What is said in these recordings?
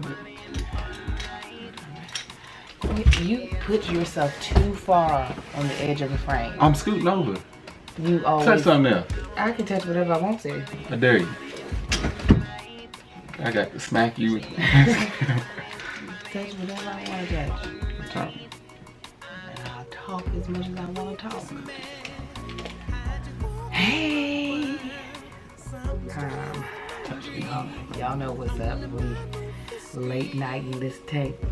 drive it. You put yourself too far on the edge of the frame. I'm scooting over. You always Touch something else. I can touch whatever I want to. I dare you. I got to smack you. Touch whatever I want to touch. Talk. And I'll talk as much as I want to talk. Hey. Y'all know what's up. We late night in this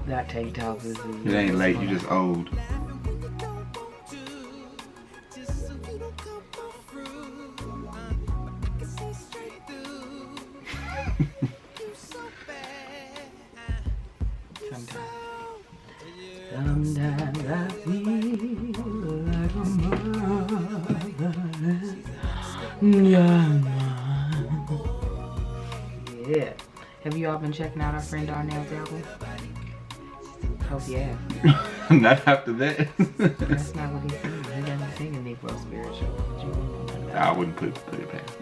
not take talks. It ain't late, you just old. Sometimes I feel like a mother. Yeah. Have you all been checking out our friend Darnell's album? Hope you have. Not after that. That's not what he's singing. He doesn't sing a Negro spiritual. I wouldn't put it past.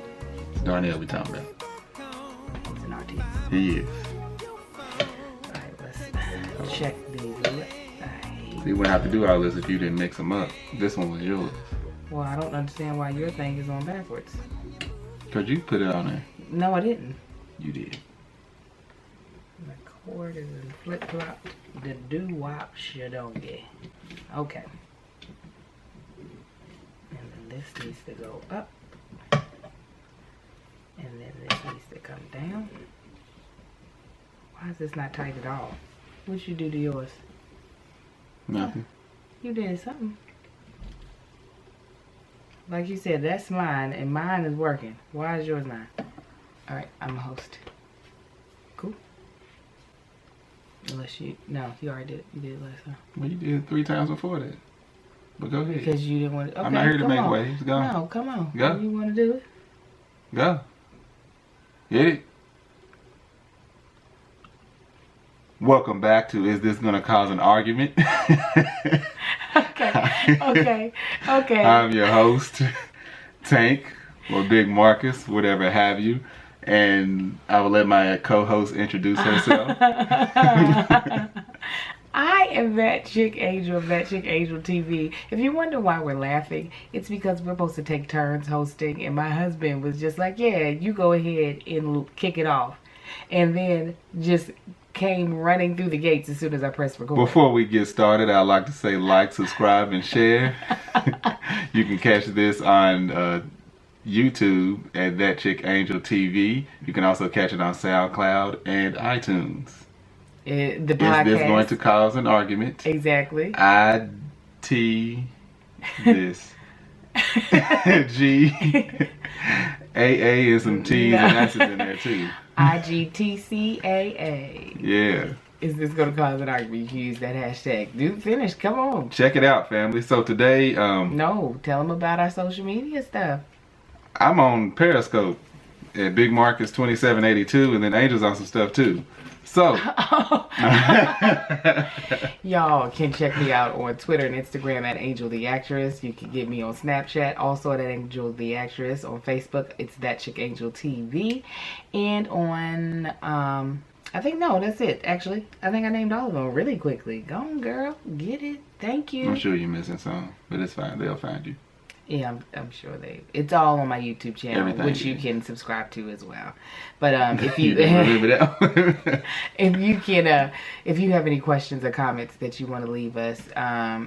It's Darnell we talking about. He's an artist. He is. Alright, let's check these. You wouldn't have to do all this if you didn't mix them up. This one was yours. Well, I don't understand why your thing is on backwards. Because you put it on there. No, I didn't. You did. The cord is in flip-flop. The doo-wop shadongi. Okay. And then this needs to go up. And then this needs to come down. Why is this not tight at all? What'd you do to yours? Nothing. You did something. Like you said, that's mine, and mine is working. Why is yours not? Alright, I'm a host. Cool. Unless you... No, you already did. You did it last time. Well, you did it 3 times before that. But go ahead. Because you didn't want to... Okay, I'm not here to make on. waves. Go. No, come on. Go. You want to do it? Go. Hit it. Welcome back to Is This Gonna Cause an Argument? Okay. I'm your host, Tank, or Big Marcus, whatever have you. And I will let my co-host introduce herself. I am That Chick Angel of That Chick Angel TV. If you wonder why we're laughing, it's because we're supposed to take turns hosting, and my husband was just like, yeah, you go ahead and kick it off. And then just came running through the gates as soon as I pressed record. Before we get started, I'd like to say like, subscribe, and share. You can catch this on YouTube at That Chick Angel TV. You can also catch it on SoundCloud and iTunes. The podcast. Is this going to cause an argument? Exactly. This. G-A-A and some T's and S's in there too. ITGTCAA. Yeah. Is this going to cause an argument? You can use that hashtag. Dude, finish. Come on. Check it out, family. So today... No, tell them about our social media stuff. I'm on Periscope at Big Marcus 2782, and then Angel's on some stuff too. So... Y'all can check me out on Twitter and Instagram at Angel the Actress. You can get me on Snapchat, also at Angel the Actress. On Facebook, it's That Chick Angel TV. And on, I think, no, that's it, actually. I think I named all of them really quickly. Go on, girl. Get it. Thank you. I'm sure you're missing some, but it's fine. They'll find you. Yeah, I'm sure it's all on my YouTube channel, Everything which you can subscribe to as well. But if you if you have any questions or comments that you want to leave us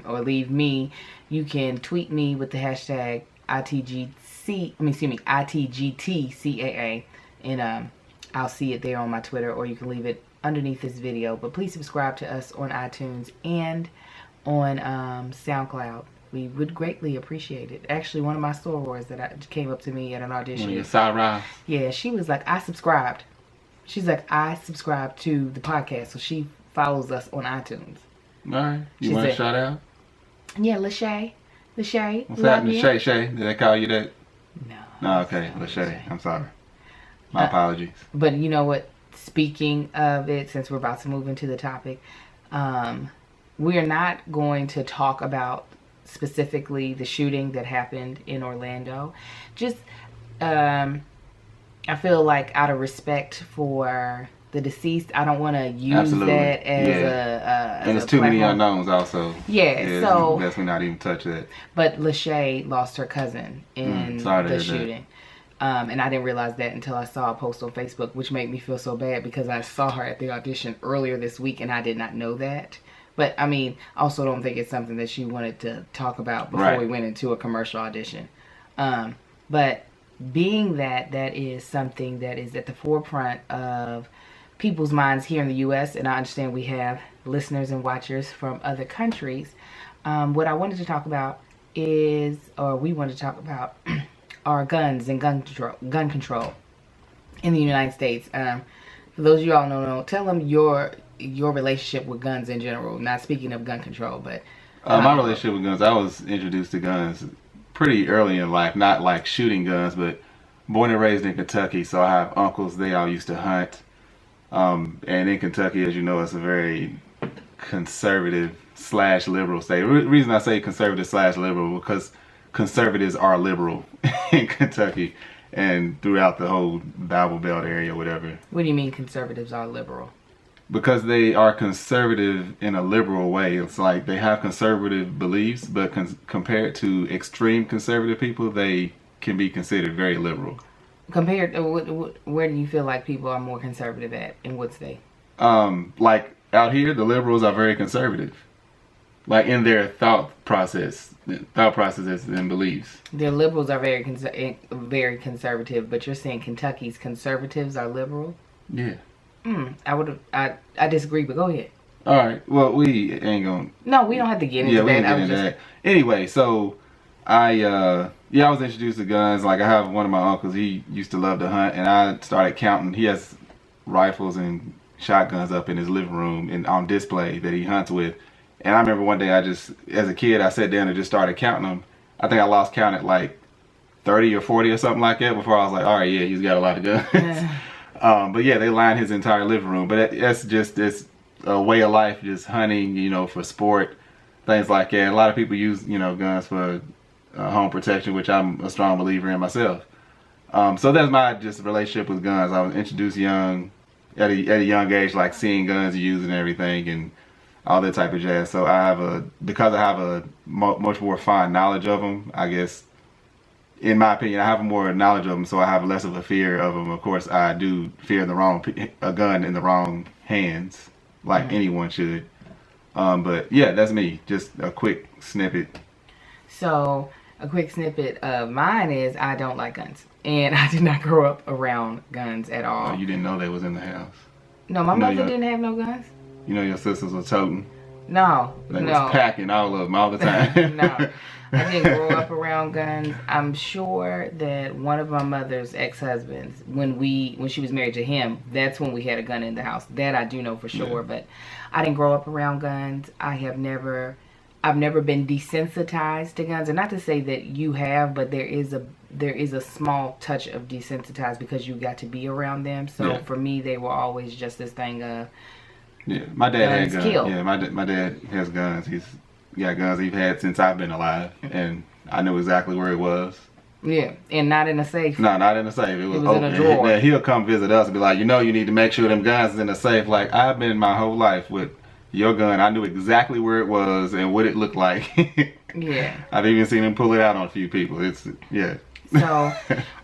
or leave me, you can tweet me with the hashtag ITGTCAA, and I'll see it there on my Twitter, or you can leave it underneath this video. But please subscribe to us on iTunes and on SoundCloud. We would greatly appreciate it. Actually, one of my sorors that came up to me at an audition. One of your Sarahs. Yeah, she was like, I subscribed. She's like, I subscribe to the podcast. So she follows us on iTunes. All right. You want a shout out? Yeah, Lachey. Lachey. What's happening, Shay? Did they call you that? No. No, okay. Lachey. I'm sorry. My apologies. But you know what? Speaking of it, since we're about to move into the topic, we are not going to talk about specifically the shooting that happened in Orlando. Just I feel like out of respect for the deceased. I don't want to use Absolutely. that as And as there's a too many platform. unknowns also. Yeah, so Best we not even touch that. but Lachey lost her cousin in sorry to the hear that. shooting. And I didn't realize that until I saw a post on Facebook, which made me feel so bad because I saw her at the audition earlier this week and I did not know that. But I mean, also don't think it's something that she wanted to talk about before Right. we went into a commercial audition. But being that is something that is at the forefront of people's minds here in the U.S., and I understand we have listeners and watchers from other countries, what I wanted to talk about is, or we want to talk about, are guns and gun control in the United States. For those of you all know, tell them your relationship with guns in general. Not speaking of gun control, but My relationship with guns, I was introduced to guns pretty early in life. Not like shooting guns, but born and raised in Kentucky. So I have uncles, they all used to hunt. And in Kentucky, as you know, it's a very conservative / liberal state. The reason I say conservative / liberal because conservatives are liberal in Kentucky and throughout the whole Bible Belt area, whatever. What do you mean conservatives are liberal? Because they are conservative in a liberal way. It's like they have conservative beliefs, but compared to extreme conservative people, they can be considered very liberal. Compared to where do you feel like people are more conservative at, in what state? Like out here, the liberals are very conservative, like in their thought processes and beliefs. The liberals are very conservative, but you're saying Kentucky's conservatives are liberal? Yeah. I disagree, but go ahead. All right. Well, we ain't gonna. No, we don't have to get into Yeah, we that. ain't get into that. Anyway, so I was introduced to guns. Like I have one of my uncles. He used to love to hunt, and I started counting. He has rifles and shotguns up in his living room and on display that he hunts with. And I remember one day, as a kid, I sat down and just started counting them. I think I lost count at like 30 or 40 or something like that before I was like, all right, yeah, he's got a lot of guns. But yeah, they line his entire living room. But that's just this way of life, just hunting, for sport, things like that. A lot of people use, guns for home protection, which I'm a strong believer in myself. So that's my just relationship with guns. I was introduced at a young age, like seeing guns used and everything, and all that type of jazz. So because I have a much more fine knowledge of them, I guess. In my opinion, I have more knowledge of them, so I have less of a fear of them. Of course, I do fear a gun in the wrong hands, like anyone should. But yeah, that's me. Just a quick snippet. So, a quick snippet of mine is I don't like guns. And I did not grow up around guns at all. Oh, you didn't know they was in the house? No, my mother didn't have no guns. You know your sisters were toting? No, They was packing all of them all the time. No, I didn't grow up around guns. I'm sure that one of my mother's ex-husbands, when she was married to him, that's when we had a gun in the house. That I do know for sure. Yeah. But I didn't grow up around guns. I've never been desensitized to guns. And not to say that you have, but there is a small touch of desensitized because you got to be around them. So for me, they were always just this thing of yeah, my dad had guns. Kill. Yeah, my dad has guns. He's got guns he's had since I've been alive, and I knew exactly where it was. Yeah, and not in a safe. No, not in a safe. It was open. In a drawer. Yeah, he'll come visit us and be like, you need to make sure them guns is in a safe. Like, I've been my whole life with your gun. I knew exactly where it was and what it looked like. Yeah. I've even seen him pull it out on a few people. Yeah. So,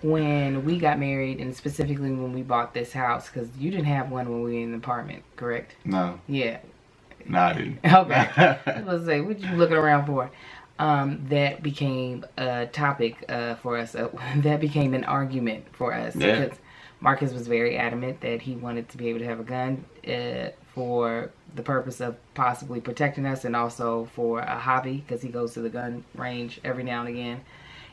when we got married, and specifically when we bought this house, because you didn't have one when we were in the apartment, correct? No. Yeah. No, I didn't. Okay. I was going to say, what you looking around for? That became a topic for us. That became an argument for us. Yeah. Because Marcus was very adamant that he wanted to be able to have a gun for the purpose of possibly protecting us and also for a hobby because he goes to the gun range every now and again.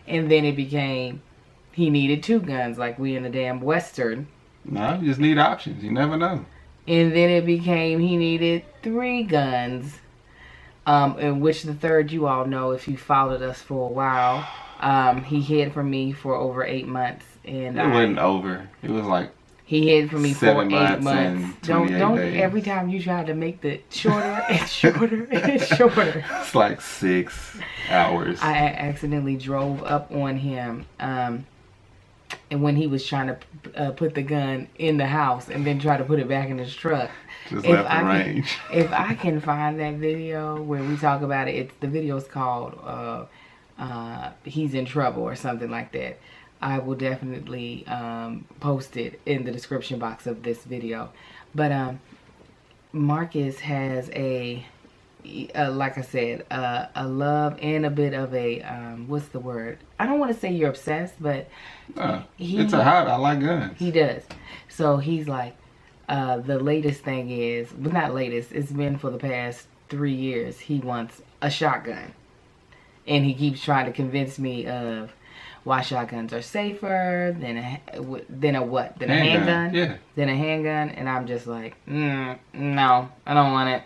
And then it became he needed 2 guns like we in the damn Western. No, you just need options. You never know. And then it became he needed 3 guns. In which the third, you all know if you followed us for a while, he hid from me for over 8 months, and it wasn't over. It was like he hid from me for 8 months. And Don't days. Every time you try to make the shorter, it's shorter, it's shorter. It's like 6 hours. I accidentally drove up on him. and when he was trying to put the gun in the house and then try to put it back in his truck. Just left the range. If I can find that video where we talk about it, the video's called He's in Trouble or something like that. I will definitely post it in the description box of this video. But Marcus has like I said, a love and a bit of a, what's the word? I don't want to say you're obsessed, but it's a hobby. I like guns. He does. So he's like, the latest thing is, well, not latest, it's been for the past 3 years, he wants a shotgun. And he keeps trying to convince me of why shotguns are safer than a what? Than a handgun? Yeah. Than a handgun. And I'm just like, no, I don't want it.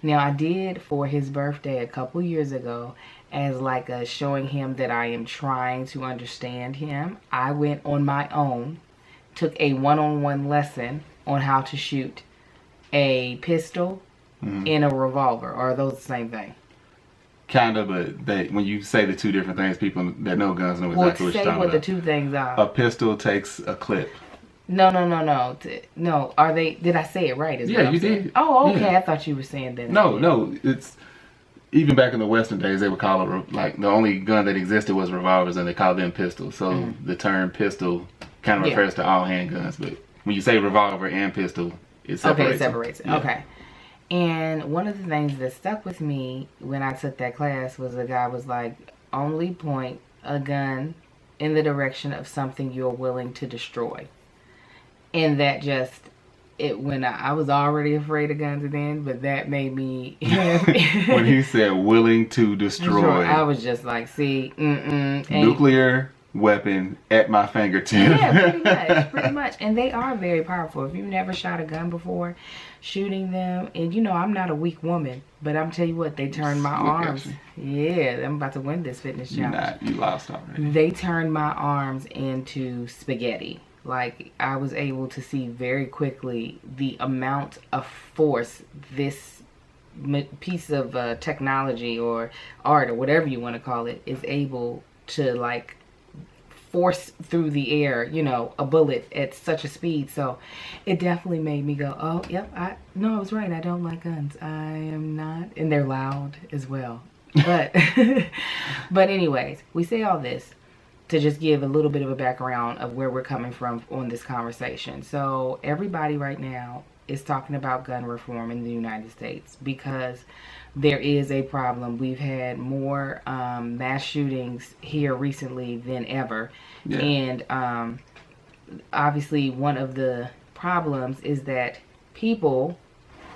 Now, I did for his birthday a couple years ago, as like a showing him that I am trying to understand him. I went on my own, took a one-on-one lesson on how to shoot a pistol and a revolver. Or are those the same thing? Kind of, but when you say the two different things, people that know guns know exactly what you're talking about. Say what the two things are. A pistol takes a clip. No. No, are they? Did I say it right? Yeah, you did. Oh, okay. Yeah. I thought you were saying that. No. It's even back in the Western days, they would call it like the only gun that existed was revolvers, and they called them pistols. So the term pistol kind of refers to all handguns, but when you say revolver and pistol, it separates. Okay, it separates. Yeah. Okay. And one of the things that stuck with me when I took that class was the guy was like, only point a gun in the direction of something you're willing to destroy. And that just, when I was already afraid of guns then, but that made me... When he said willing to destroy. I was just like, see, nuclear weapon at my fingertip. Yeah, pretty much. And they are very powerful. If you've never shot a gun before, shooting them, and you know, I'm not a weak woman, but I'm tell you what, they turned my arms. Yeah, I'm about to win this fitness challenge. You lost already. They turned my arms into spaghetti. Like, I was able to see very quickly the amount of force this piece of technology or art or whatever you want to call it is able to, like, force through the air, you know, a bullet at such a speed. So it definitely made me go, oh, yep, I was right. I don't like guns. I am not. And they're loud as well. But, but anyways, we say all this to just give a little bit of a background of where we're coming from on this conversation. So everybody right now is talking about gun reform in the United States because there is a problem. We've had more mass shootings here recently than ever. Yeah. And obviously one of the problems is that people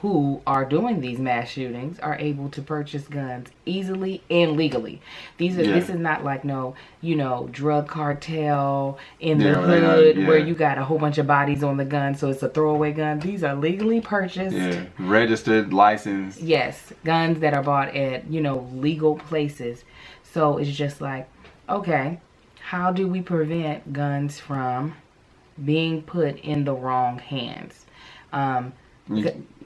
who are doing these mass shootings are able to purchase guns easily and legally. This is not like no, you know, drug cartel in the hood where you got a whole bunch of bodies on the gun, so it's a throwaway gun. These are legally purchased, registered, licensed. Yes, guns that are bought at, you know, legal places. So it's just like, okay, how do we prevent guns from being put in the wrong hands?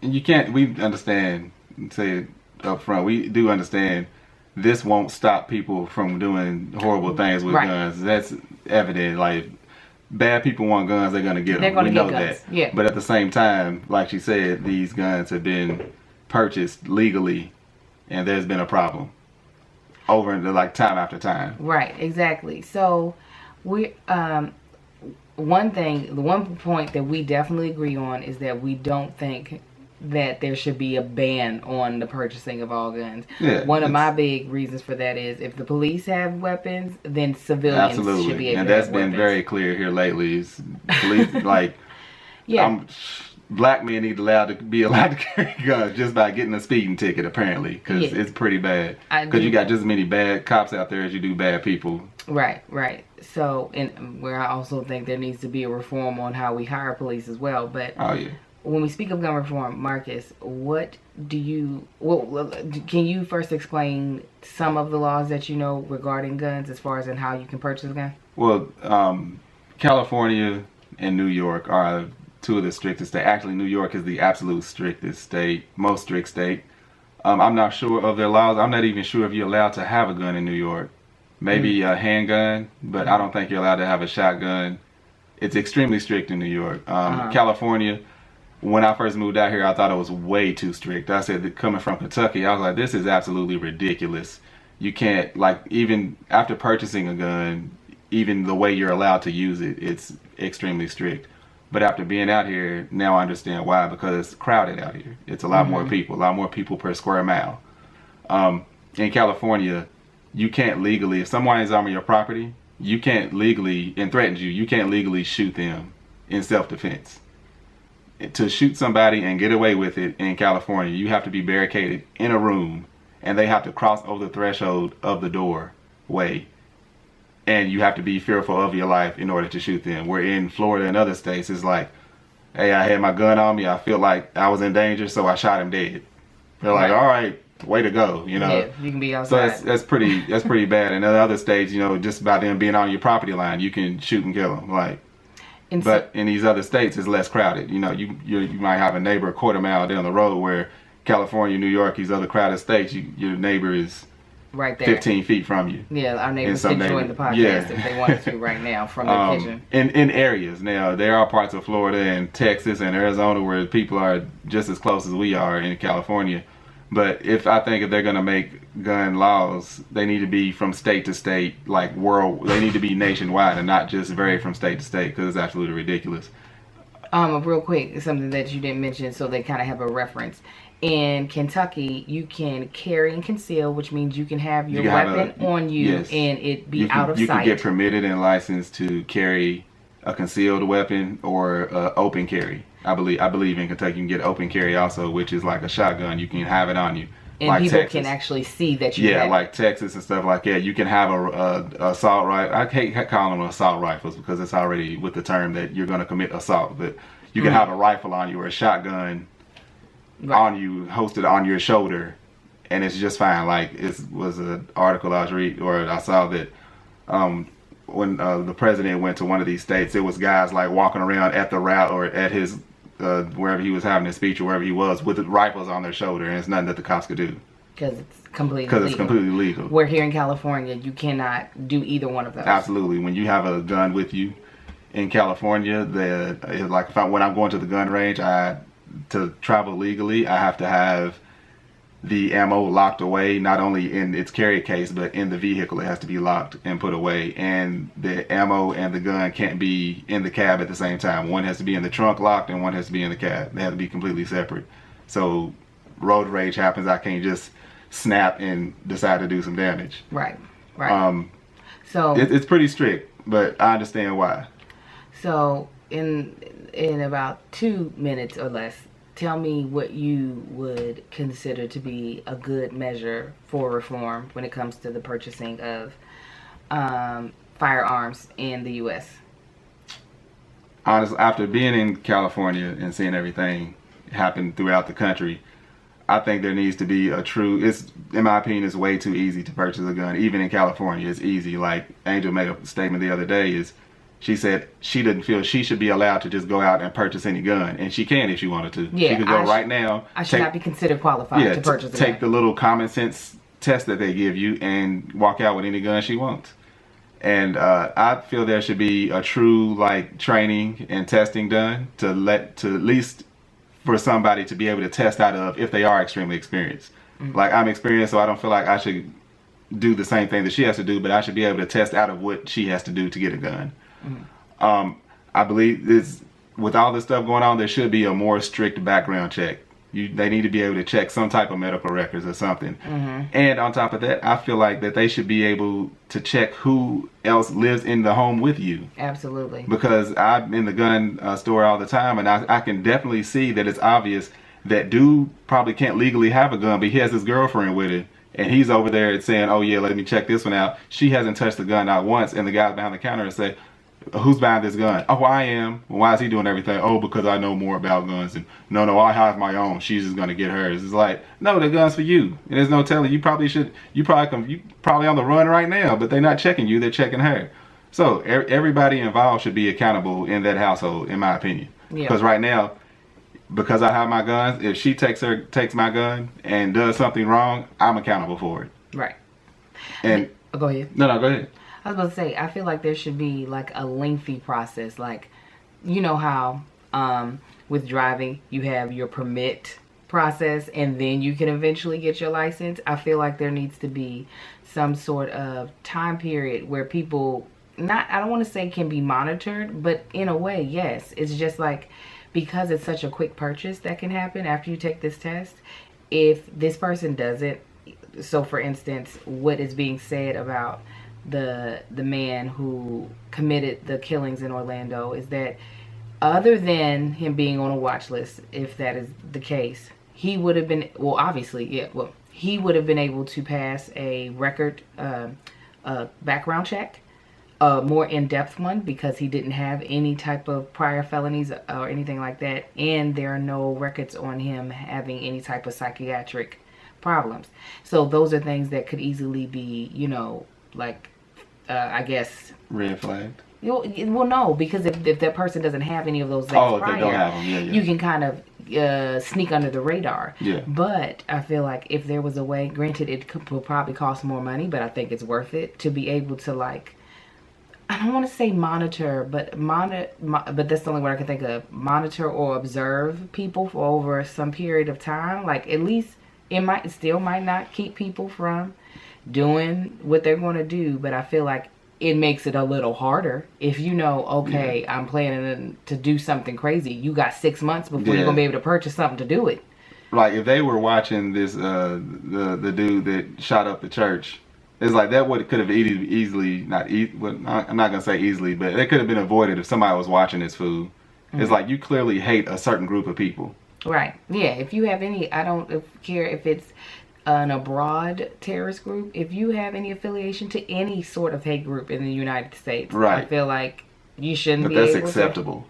You can't, we understand, say it up front, we do understand this won't stop people from doing horrible things with guns. That's evident. Like, bad people want guns, they're going to get them. We know that. Yeah. But at the same time, like she said, these guns have been purchased legally, and there's been a problem over like time after time. Right, exactly. So we one point that we definitely agree on is that we don't think that there should be a ban on the purchasing of all guns. One of my big reasons for that is if the police have weapons, then civilians should be able to have weapons. And that's been very clear here lately. Is police, like, black men need to be allowed to carry guns just by getting a speeding ticket, apparently, because it's pretty bad. Because you got just as many bad cops out there as you do bad people. Right. So, and where I also think there needs to be a reform on how we hire police as well. But when we speak of gun reform, Marcus, can you first explain some of the laws that you know regarding guns as far as in how you can purchase a gun? Well, California and New York are two of the strictest states. Actually, New York is the absolute strictest state, most strict state. I'm not sure of their laws. I'm not even sure if you're allowed to have a gun in New York. maybe a handgun, but I don't think you're allowed to have a shotgun. It's extremely strict in New York. California, when I first moved out here, I thought it was way too strict. I said that coming from Kentucky, I was like, this is absolutely ridiculous. You can't, like, even after purchasing a gun, even the way you're allowed to use it, it's extremely strict. But after being out here, now I understand why, because it's crowded out here. It's a lot more people per square mile. In California, you can't legally, if someone is on your property, you can't legally, and threatens you, you can't legally shoot them in self-defense. To shoot somebody and get away with it in California, you have to be barricaded in a room, and they have to cross over the threshold of the doorway, and you have to be fearful of your life in order to shoot them. Where in Florida and other states, it's like, hey, I had my gun on me, I feel like I was in danger, so I shot him dead. They're like, all right, way to go, you know. Yeah, you can be outside. So that's pretty bad. And in other states, you know, just by them being on your property line, you can shoot and kill them. Like, but in these other states, it's less crowded. You know, you might have a neighbor a quarter mile down the road, where California, New York, these other crowded states, your neighbor is right there, 15 feet from you. Yeah, our neighbors can join the podcast if they wanted to right now from their kitchen. In areas now, there are parts of Florida and Texas and Arizona where people are just as close as we are in California. But I think if they're gonna make gun laws, they need to be from state to state, like they need to be nationwide and not just vary from state to state, because it's absolutely ridiculous. Real quick, something that you didn't mention, so they kind of have a reference. In Kentucky, you can carry and conceal, which means you can have your weapon on you, yes, and it be out of sight. You can get permitted and licensed to carry a concealed weapon or open carry. I believe in Kentucky you can get open carry also, which is like a shotgun. You can have it on you. And like people can actually see that you have it. Like Texas and stuff like that. You can have a assault rifle. I hate calling them assault rifles because it's already with the term that you're going to commit assault. But you can have a rifle on you or a shotgun on you, hosted on your shoulder, and it's just fine. Like, it was an article I was reading, or I saw that when the president went to one of these states, it was guys like walking around at the route or at his wherever he was having his speech or wherever he was with rifles on their shoulder, and it's nothing that the cops could do because it's completely legal. Where here in California, you cannot do either one of those. Absolutely. When you have a gun with you in California, when I'm going to the gun range, to travel legally, I have to have the ammo locked away, not only in its carry case, but in the vehicle. It has to be locked and put away. And the ammo and the gun can't be in the cab at the same time. One has to be in the trunk locked and one has to be in the cab. They have to be completely separate. So road rage happens, I can't just snap and decide to do some damage. Right. So it's pretty strict, but I understand why. So in about 2 minutes or less, tell me what you would consider to be a good measure for reform when it comes to the purchasing of firearms in the U.S. Honestly, after being in California and seeing everything happen throughout the country, I think there needs to be in my opinion, it's way too easy to purchase a gun. Even in California, it's easy. Like Angel made a statement the other day, she said she didn't feel she should be allowed to just go out and purchase any gun, and she can if she wanted to. Yeah, she could go right now. I should not be considered qualified to purchase a gun. Take the little common sense test that they give you and walk out with any gun she wants. And I feel there should be a true training and testing done to at least for somebody to be able to test out of if they are extremely experienced. Mm-hmm. Like, I'm experienced, so I don't feel like I should do the same thing that she has to do, but I should be able to test out of what she has to do to get a gun. Mm-hmm. I believe with all this stuff going on, there should be a more strict background check. They need to be able to check some type of medical records or something. Mm-hmm. And on top of that, I feel like that they should be able to check who else lives in the home with you. Absolutely. Because I'm in the gun store all the time, and I can definitely see that it's obvious that dude probably can't legally have a gun, but he has his girlfriend with him. And he's over there saying, oh yeah, let me check this one out. She hasn't touched the gun not once, and the guy's behind the counter and say, who's buying this gun? Oh, I am. Well, why is he doing everything? Oh, because I know more about guns. And no, I have my own. She's just gonna get hers. It's like, no, the gun's for you. And there's no telling. You probably on the run right now, but they're not checking you. They're checking her. So everybody involved should be accountable in that household, in my opinion. Because right now, because I have my guns, if she takes my gun and does something wrong, I'm accountable for it. Right. And Oh, go ahead. No, go ahead. I was about to say, I feel like there should be like a lengthy process. Like, you know how with driving you have your permit process and then you can eventually get your license. I feel like there needs to be some sort of time period where people, not, I don't want to say can be monitored, but in a way, yes. It's just like, because it's such a quick purchase that can happen after you take this test, if this person does it, so for instance, what is being said about the man who committed the killings in Orlando is that other than him being on a watch list, if that is the case, he would have been, well, obviously, yeah, well, he would have been able to pass a record background check, a more in-depth one, because he didn't have any type of prior felonies or anything like that, and there are no records on him having any type of psychiatric problems. So those are things that could easily be, you know, like, I guess, red flagged. Well, no, because if that person doesn't have any of those things if they don't have them, yeah. You can kind of sneak under the radar. Yeah. But I feel like if there was a way, granted, it will probably cost more money, but I think it's worth it to be able to, like, I don't want to say monitor, but but that's the only word I can think of. Monitor or observe people for over some period of time. Like, at least it might not keep people from doing what they're going to do, but I feel like it makes it a little harder if you know, okay, yeah, I'm planning to do something crazy. You got 6 months before you're gonna be able to purchase something to do it. Like, if they were watching this, the dude that shot up the church, it's like that could have easily I'm not gonna say easily, but it could have been avoided if somebody was watching this food. Mm-hmm. It's like you clearly hate a certain group of people. Right. Yeah. If you have any, I don't care if it's an abroad terrorist group, if you have any affiliation to any sort of hate group in the United States, right, I feel like you shouldn't be able to. But that's acceptable.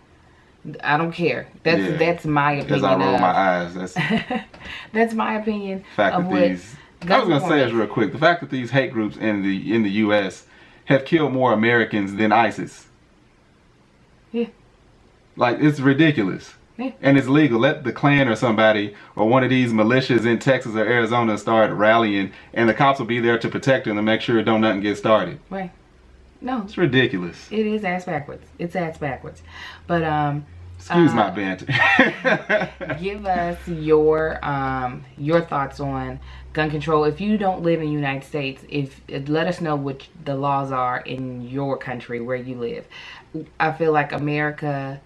I don't care. That's my opinion. As I roll my eyes. That's my opinion. Fact that these, I was gonna say this real quick. The fact that these hate groups in the U.S. have killed more Americans than ISIS. Yeah. Like, it's ridiculous. Yeah. And it's legal. Let the Klan or somebody or one of these militias in Texas or Arizona start rallying, and the cops will be there to protect them and make sure don't nothing get started. Right. No. It's ridiculous. It is ass backwards. It's ass backwards. But excuse my banter. Give us your thoughts on gun control. If you don't live in the United States, let us know what the laws are in your country where you live. I feel like America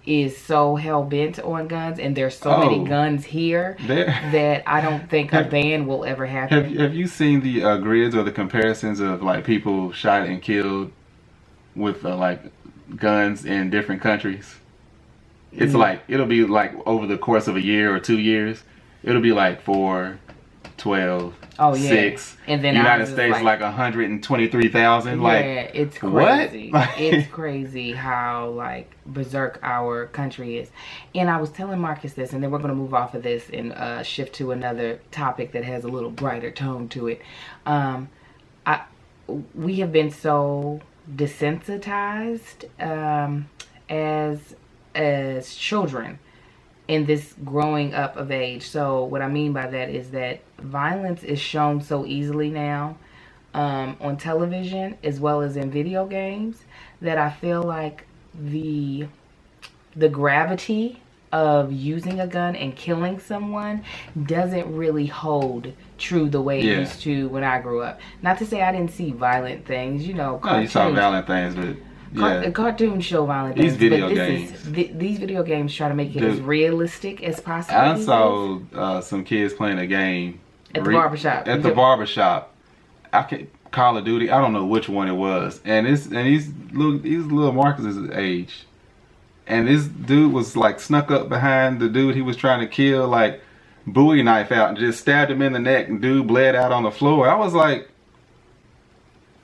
is so hell-bent on guns, and there's so many guns here that I don't think a ban will ever happen. Have you seen the grids or the comparisons of, like, people shot and killed with like guns in different countries? It's like, it'll be like over the course of a year or 2 years, it'll be like 4, 12, 6, and then United States like 123,000. Like, yeah, it's crazy. What? It's crazy how, like, berserk our country is. And I was telling Marcus this, and then we're going to move off of this and shift to another topic that has a little brighter tone to it. We have been so desensitized as children in this growing up of age. So what I mean by that is that violence is shown so easily now on television as well as in video games that I feel like the gravity of using a gun and killing someone doesn't really hold true the way it used to when I grew up. Not to say I didn't see violent things, you know. No, you saw violent things, but cartoons show violent things. These video games try to make it as realistic as possible. I saw some kids playing a game at the barbershop. Call of Duty. I don't know which one it was, and these little Marcus's age, and this dude was like snuck up behind the dude he was trying to kill, like Bowie knife out, and just stabbed him in the neck, and dude bled out on the floor. I was like,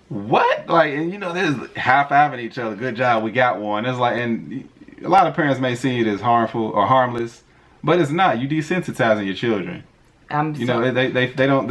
what? Like, and you know, there's high-fiving each other. Good job, we got one. It's like, and a lot of parents may see it as harmful or harmless, but it's not. You desensitizing your children. They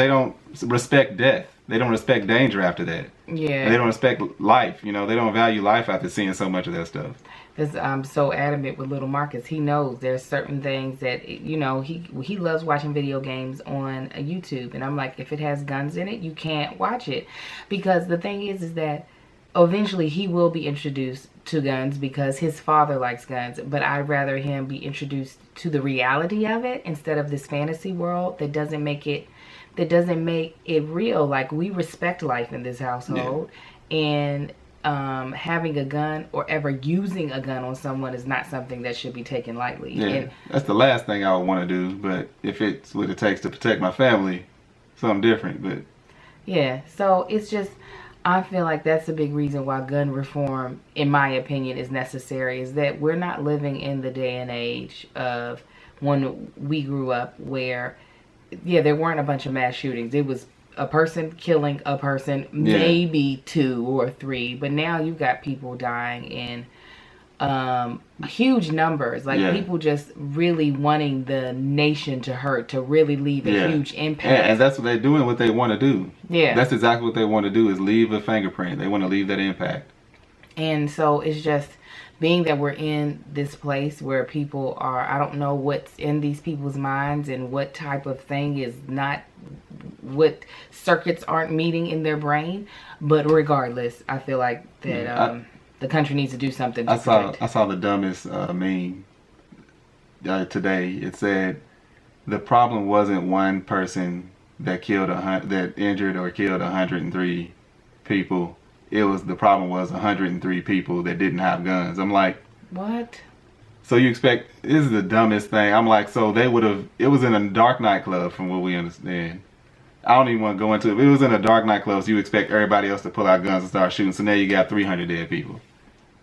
don't respect death. They don't respect danger after that. Yeah. And they don't respect life. You know, they don't value life after seeing so much of that stuff. Because I'm so adamant with little Marcus. He knows there's certain things that, you know, he loves watching video games on YouTube. And I'm like, if it has guns in it, you can't watch it. Because the thing is that eventually he will be introduced to guns because his father likes guns. But I'd rather him be introduced to the reality of it instead of this fantasy world that doesn't make it real. Like, we respect life in this household. Yeah. And having a gun or ever using a gun on someone is not something that should be taken lightly. Yeah, and that's the last thing I would want to do. But if it's what it takes to protect my family, something different. But yeah, so it's just, I feel like that's a big reason why gun reform, in my opinion, is necessary. Is that we're not living in the day and age of when we grew up where, yeah, there weren't a bunch of mass shootings. It was a person killing a person, maybe 2 or 3, but now you've got people dying in huge numbers. Like, people just really wanting the nation to hurt, to really leave a huge impact. And that's what they're doing, what they want to do. Yeah. That's exactly what they want to do, is leave a fingerprint. They want to leave that impact. And so it's just, being that we're in this place where people are, I don't know what's in these people's minds and what type of thing is not, what circuits aren't meeting in their brain. But regardless, I feel like that the country needs to do something to I saw the dumbest meme today. It said the problem wasn't one person that injured or killed 103 people. The problem was 103 people that didn't have guns. I'm like, what? So you expect, this is the dumbest thing. I'm like, so they would have, it was in a dark nightclub from what we understand. I don't even want to go into it. It was in a dark nightclub, so you expect everybody else to pull out guns and start shooting. So now you got 300 dead people.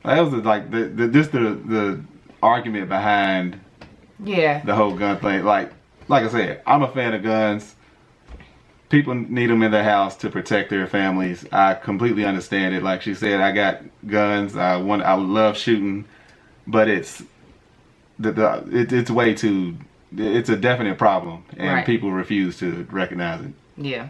That was like the argument behind the whole gun thing. Like I said, I'm a fan of guns. People need them in their house to protect their families. I completely understand it. Like she said, I got guns. I love shooting, but it's way too. It's a definite problem, and people refuse to recognize it. Yeah.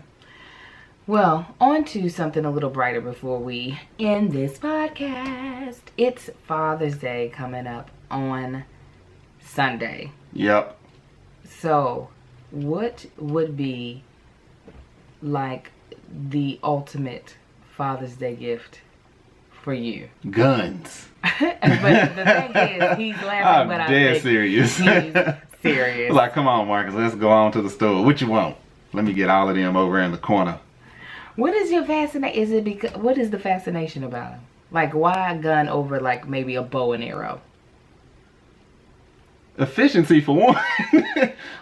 Well, on to something a little brighter before we end this podcast. It's Father's Day coming up on Sunday. Yep. So, what would be like the ultimate Father's Day gift for you? Guns. But the thing is, he's laughing, but I'm dead serious. He's serious. Like, come on, Marcus, let's go on to the store. What you want? Let me get all of them over in the corner. What is your fascination? Is it because, what is the fascination about him? Like, why a gun over like maybe a bow and arrow? Efficiency for one.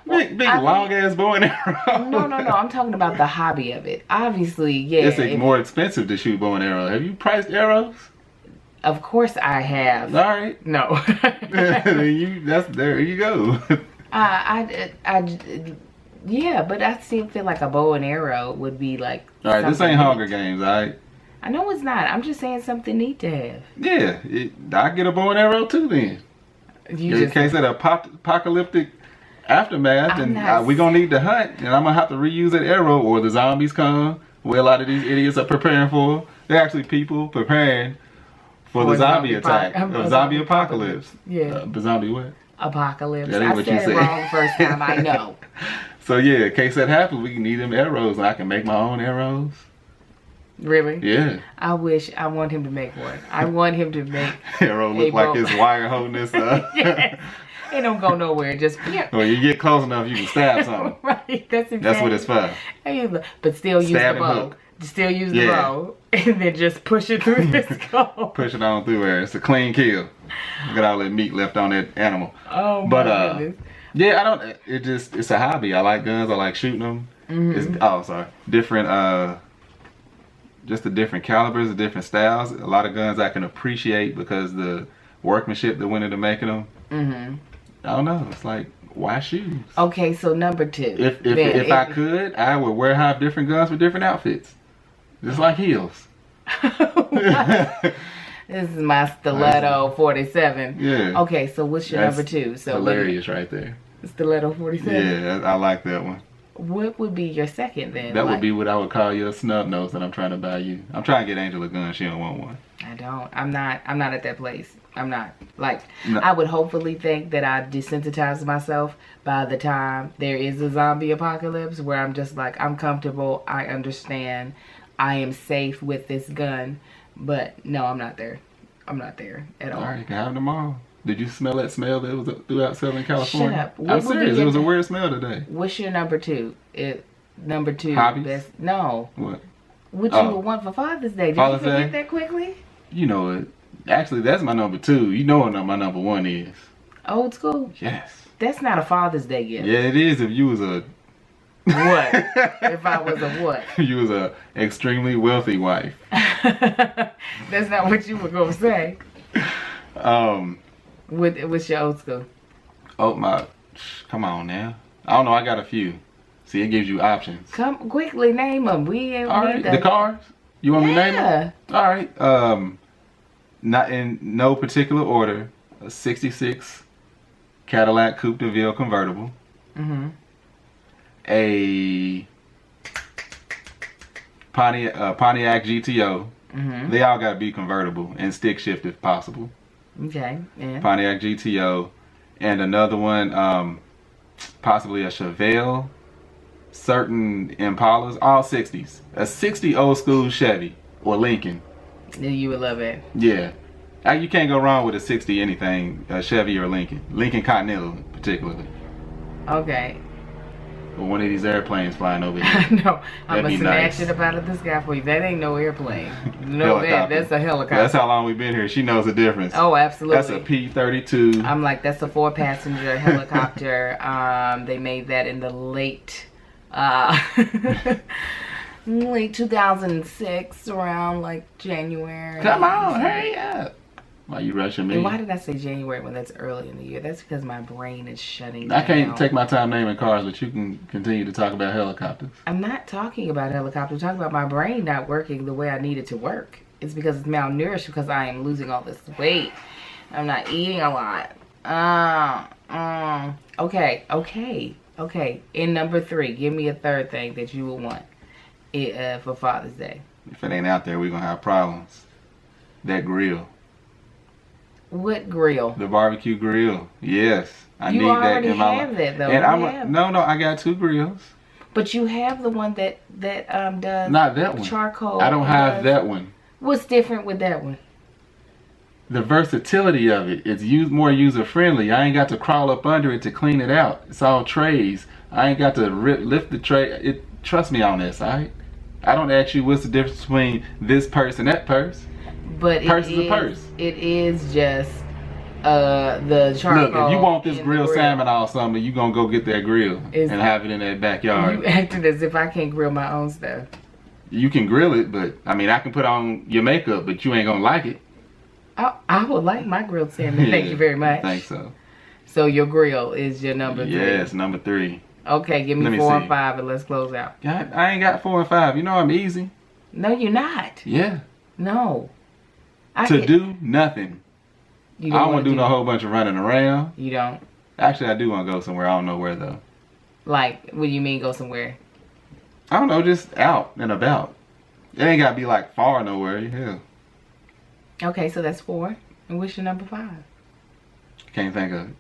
big long ass bow and arrow. No. I'm talking about the hobby of it. Obviously, yeah. It's more expensive to shoot bow and arrow. Have you priced arrows? Of course I have. All right. No. There you go. Yeah, but I still feel like a bow and arrow would be like. All right, this ain't Hunger Games, all right? I know it's not. I'm just saying something neat to have. Yeah, I get a bow and arrow too then. In case of the apocalyptic aftermath, and we're going to need to hunt, and I'm going to have to reuse that arrow, or the zombies come, where a lot of these idiots are preparing for. They're actually people preparing for the zombie attack, zombie apocalypse. Yeah. Zombie what? Apocalypse. I said it wrong first time, I know. So yeah, in case that happens, we can need them arrows, and I can make my own arrows. Really? Yeah. I want him to make one. I want him to make arrow look like his wire holding this up. Yes. It don't go nowhere. Just well, you get close enough, you can stab something. Right. That's what it's for. But still use the bow. Still use the bow, and then just push it through the skull. Push it on through there. It's a clean kill. Look at all that meat left on that animal. Oh my goodness. Yeah, I don't. It's a hobby. I like guns. I like shooting them. Mm-hmm. Different. Just the different calibers, the different styles. A lot of guns I can appreciate because the workmanship that went into making them. Mm-hmm. I don't know. It's like, why shoes? Okay, so number 2. If I could, I would have different guns with different outfits, just like heels. This is my Stiletto 47. Yeah. Okay, so what's your number 2? So hilarious, right there. Stiletto 47. Yeah, I like that one. What would be your second then? That would be what I would call your snub nose that I'm trying to buy you. I'm trying to get Angel a gun. She don't want one. I don't. I'm not at that place. I'm not. Like, No. I would hopefully think that I desensitized myself by the time there is a zombie apocalypse where I'm just like, I'm comfortable, I understand, I am safe with this gun. But no, I'm not there. I'm not there at all. All right, you can have them tomorrow. Did you smell that smell that was throughout Southern California? Shut up. I'm What would serious. be It was a your- weird smell today. What's your number two? Number two. Hobbies? Best, no. What? What Oh. you would want for Father's Day? Did Father's you forget Day? that quickly? You know it. Actually, that's my number 2. You know what my number 1 is. Old school? Yes. That's not a Father's Day gift. Yeah, it is if you was a... What? If I was a what? You was a extremely wealthy wife. That's not what you were gonna say. What's your old school? Oh my, come on now. I don't know, I got a few. See, it gives you options. Come quickly, name them. We ain't All right, the cars? You want me to name them? All right, not in no particular order. A 66 Cadillac Coupe de Ville convertible. Mm-hmm. A Pontiac GTO. Mm-hmm. They all got to be convertible and stick shift if possible. Okay. Yeah. Pontiac GTO, and another one, possibly a Chevelle, certain Impalas, all 60s. A 60 old school Chevy or Lincoln. You would love it. Yeah. You can't go wrong with a 60 anything, a Chevy or Lincoln. Lincoln Continental particularly. Okay. Or one of these airplanes flying over I here. know. I'm That'd gonna be snatch nice. it up out of the sky for you. That ain't no airplane. No, that's a helicopter. That's how long we've been here. She knows the difference. Oh, absolutely. That's a P-32. I'm like, that's a 4-passenger helicopter. They made that in the late 2006, around like January. Come on, hurry up. Why you rushing me? And why did I say January when that's early in the year? That's because my brain is shutting down. I can't take my time naming cars, but you can continue to talk about helicopters. I'm not talking about helicopters. I'm talking about my brain not working the way I need it to work. It's because it's malnourished because I am losing all this weight. I'm not eating a lot. Okay. In number 3, give me a third thing that you would want for Father's Day. If it ain't out there, we're going to have problems. That grill. What grill? The barbecue grill. Yes. I You need that already in my have life. that, though. And no, I got 2 grills. But you have the one that does Not that one. charcoal. I don't have that one. What's different with that one? The versatility of it. It's more user friendly. I ain't got to crawl up under it to clean it out. It's all trays. I ain't got to lift the tray. Trust me on this, alright? I don't ask you what's the difference between this purse and that purse. But Purse is a purse. It is just the charcoal. Look, if you want this in the grilled salmon all summer, you gonna go get that grill and have it in that backyard. You acted as if I can't grill my own stuff. You can grill it, but I mean, I can put on your makeup, but you ain't gonna like it. I would like my grilled salmon. Yeah, Thank you very much. I think so. So your grill is your number 3. Yes, number 3. Okay, give Let me me 4 see. and 5 and let's close out. Yeah, I ain't got 4 and 5. You know I'm easy. No, you're not. Yeah. No. Do nothing. You I don't want wanna to do no whole bunch of running around. You don't? Actually, I do want to go somewhere. I don't know where though. Like, what do you mean go somewhere? I don't know, just out and about. It ain't got to be like far nowhere. Yeah. Okay, so that's 4. And what's your number 5? Can't think of it.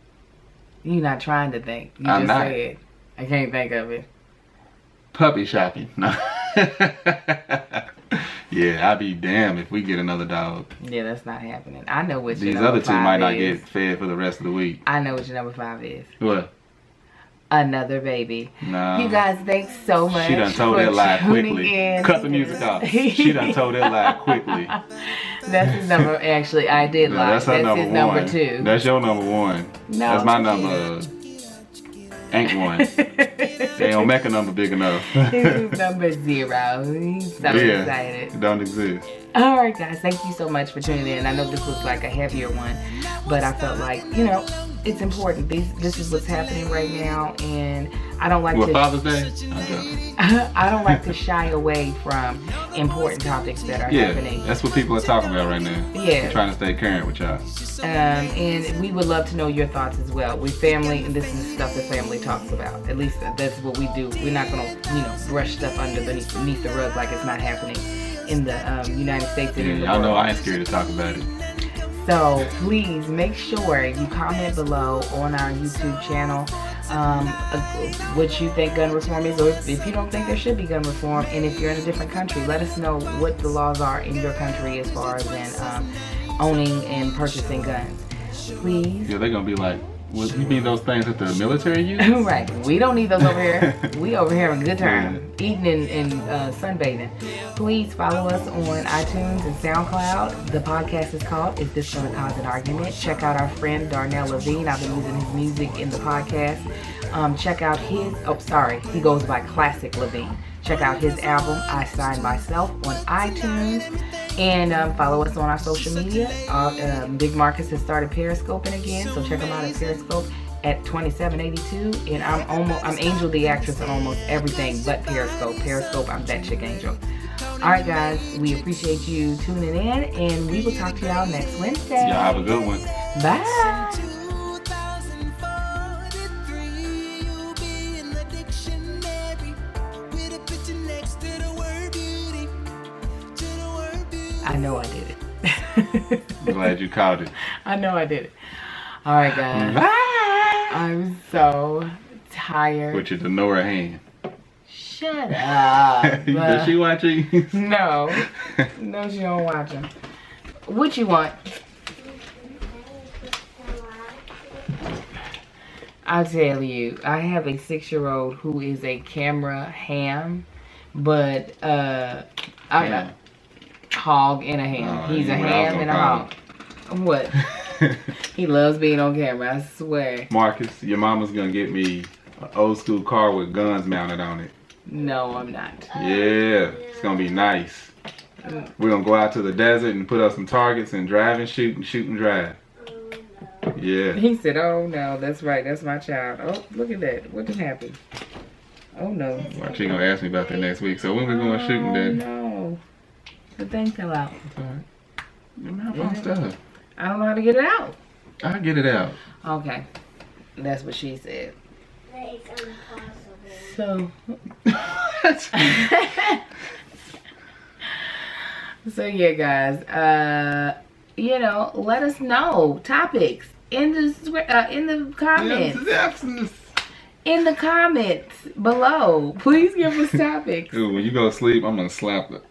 You're not trying to think. You I'm just not. said. I can't think of it. Puppy shopping. No. Yeah, I'd be damned if we get another dog. Yeah, that's not happening. I know what These your number other 2 5 might not is. get fed for the rest of the week. I know what your number 5 is. What? Another baby. No. You guys, thanks so much. She done told for that lie tuning quickly. in. Cut the music off. She done told that lie quickly. That's his number. Actually, I did No, lie. that's her number his 1. number 2. That's your number 1. No, That's my it's number. Ain't 1. They don't make a number big enough. His number 0. He's so excited. It don't exist. All right, guys. Thank you so much for tuning in. I know this was like a heavier one, but I felt like, it's important. This is what's happening right now, and I don't like What, to. Father's Day? I'm joking. I don't like to shy away from important topics that are happening. That's what people are talking about right now. Yeah. I'm trying to stay current with y'all. And we would love to know your thoughts as well. We family, and this is stuff that family talks about. At least that's what we do. We're not gonna, brush stuff underneath the rug like it's not happening in the United States and in the Yeah, y'all world. know I ain't scared to talk about it. So please make sure you comment below on our YouTube channel what you think gun reform is, or if you don't think there should be gun reform, and if you're in a different country, let us know what the laws are in your country as far as owning and purchasing guns. Please. Yeah, they're gonna be like, well, you mean those things that the military use? Right. We don't need those over here. We over here having a good time, eating and sunbathing. Please follow us on iTunes and SoundCloud. The podcast is called Is This Gonna Cause an Argument? Check out our friend Darnell Levine. I've been using his music in the podcast. Check out his, he goes by Classic Levine. Check out his album, I Signed Myself, on iTunes. And follow us on our social media. Big Marcus has started Periscoping again, so check him out at Periscope at 2782. And I'm Angel the Actress on almost everything but Periscope. Periscope, I'm That Chick Angel. Alright guys, we appreciate you tuning in, and we will talk to y'all next Wednesday. Y'all have a good one. Bye. I know I did it. I'm glad you caught it. I know I did it. All right, guys. Bye. I'm so tired. With your Denora hand. Shut up. Does she watch these? No. No, she don't watch them. What you want? I'll tell you. I have a 6-year-old who is a camera ham, but I'm not. Hog and a ham. He's a ham and a hog. What? He loves being on camera, I swear. Marcus, your mama's gonna get me an old school car with guns mounted on it. No, I'm not. Yeah, it's gonna be nice. We're gonna go out to the desert and put up some targets and drive and shoot and drive. Yeah. He said, oh no, that's right, that's my child. Oh, look at that. What just happened? Oh no. Well, she gonna ask me about that next week. So when we going shooting then? No. The thing fell out. It's alright. Your mouth on stuff. I don't know how to get it out. I'll get it out. Okay. That's what she said. It's impossible. So. So yeah, guys. Let us know topics in the comments. In the comments below. Please give us topics. Ooh, when you go to sleep, I'm gonna slap it.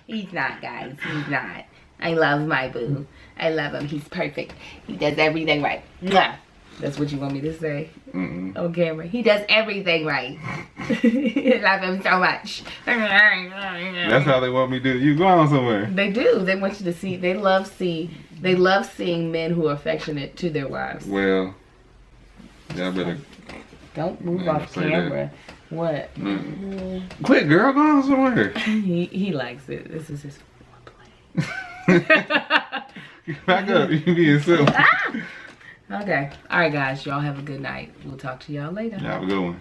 He's not, guys. He's not. I love my boo. I love him. He's perfect. He does everything right. Mwah. That's what you want me to say on camera. He does everything right. I love him so much. That's how they want me to do it. You go on somewhere. They do. They want you to see. They love seeing men who are affectionate to their wives. Well, y'all better. Don't move off camera. That. What? Quit, girl. Go on somewhere. He likes it. This is his foreplay. Back up. You being silly. Okay. All right, guys. Y'all have a good night. We'll talk to y'all later. Y'all have a good one.